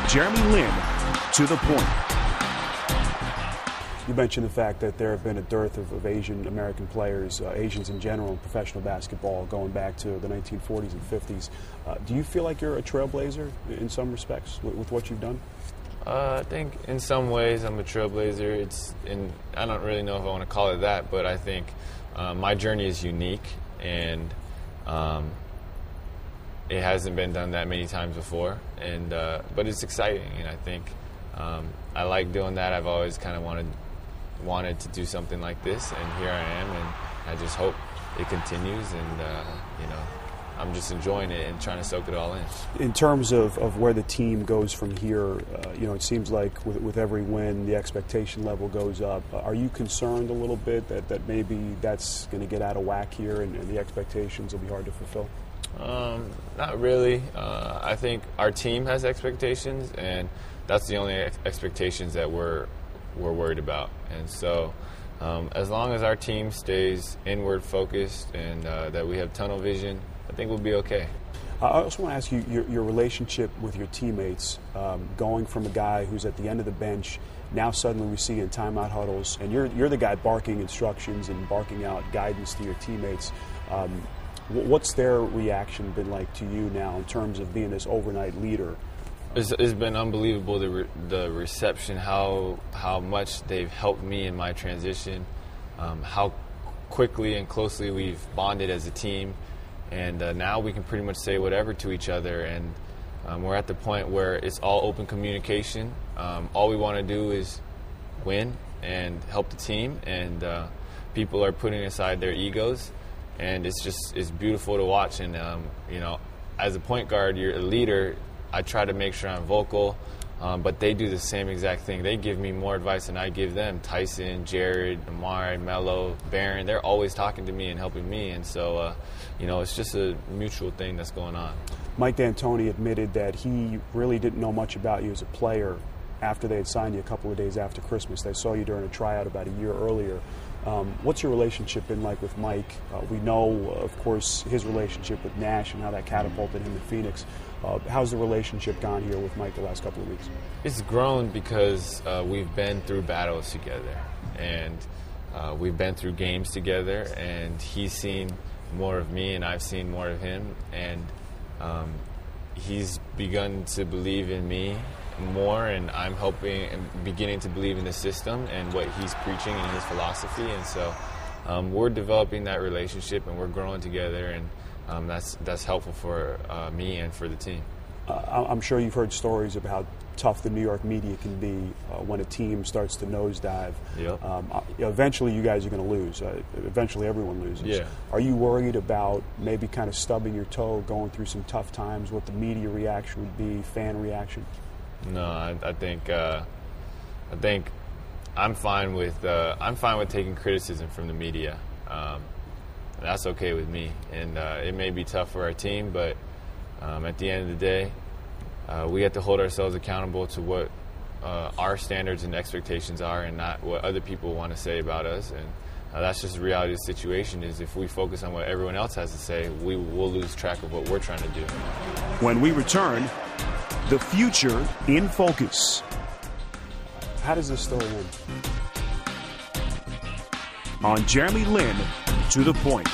Jeremy Lin to the point. You mentioned the fact that there have been a dearth of Asian American players, Asians in general, in professional basketball going back to the 1940s and 50s. Do you feel like you're a trailblazer in some respects with what you've done? I think in some ways I'm a trailblazer. I don't really know if I want to call it that, but I think my journey is unique, and it hasn't been done that many times before. But it's exciting, and I think I like doing that. I've always kind of wanted to do something like this, and here I am, and I just hope it continues, and I'm just enjoying it and trying to soak it all in. In terms of where the team goes from here, it seems like with every win the expectation level goes up. Are you concerned a little bit that maybe that's going to get out of whack here and the expectations will be hard to fulfill? Not really. I think our team has expectations, and that's the only expectations that we're worried about. And so as long as our team stays inward focused and that we have tunnel vision, I think we'll be okay. I also want to ask you your relationship with your teammates, going from a guy who's at the end of the bench, now suddenly we see in timeout huddles, and you're the guy barking instructions and barking out guidance to your teammates. What's their reaction been like to you now in terms of being this overnight leader? It's been unbelievable, the reception, how much they've helped me in my transition, how quickly and closely we've bonded as a team, and now we can pretty much say whatever to each other, and we're at the point where it's all open communication. All we want to do is win and help the team, and people are putting aside their egos, and it's beautiful to watch. And as a point guard, you're a leader. I try to make sure I'm vocal, but they do the same exact thing. They give me more advice than I give them. Tyson, Jared, Amari, Melo, Barron, they're always talking to me and helping me. And so, it's just a mutual thing that's going on. Mike D'Antoni admitted that he really didn't know much about you as a player after they had signed you a couple of days after Christmas. They saw you during a tryout about a year earlier. What's your relationship been like with Mike? We know, of course, his relationship with Nash and how that catapulted him to Phoenix. How's the relationship gone here with Mike the last couple of weeks? It's grown because we've been through battles together, and we've been through games together, and he's seen more of me and I've seen more of him, and he's begun to believe in me more, and I'm helping and beginning to believe in the system and what he's preaching and his philosophy. And so we're developing that relationship, and we're growing together, and that's helpful for me and for the team. I'm sure you've heard stories of how tough the New York media can be when a team starts to nosedive. Yep. Eventually you guys are going to lose. Eventually everyone loses. Yeah. Are you worried about maybe kind of stubbing your toe, going through some tough times, what the media reaction would be, fan reaction? No, I think I'm fine with taking criticism from the media. That's okay with me, and it may be tough for our team, but at the end of the day, we have to hold ourselves accountable to what our standards and expectations are, and not what other people want to say about us. And that's just the reality of the situation. Is if we focus on what everyone else has to say, we will lose track of what we're trying to do. When we return, the future in focus. How does this story end? On Jeremy Lin to the point.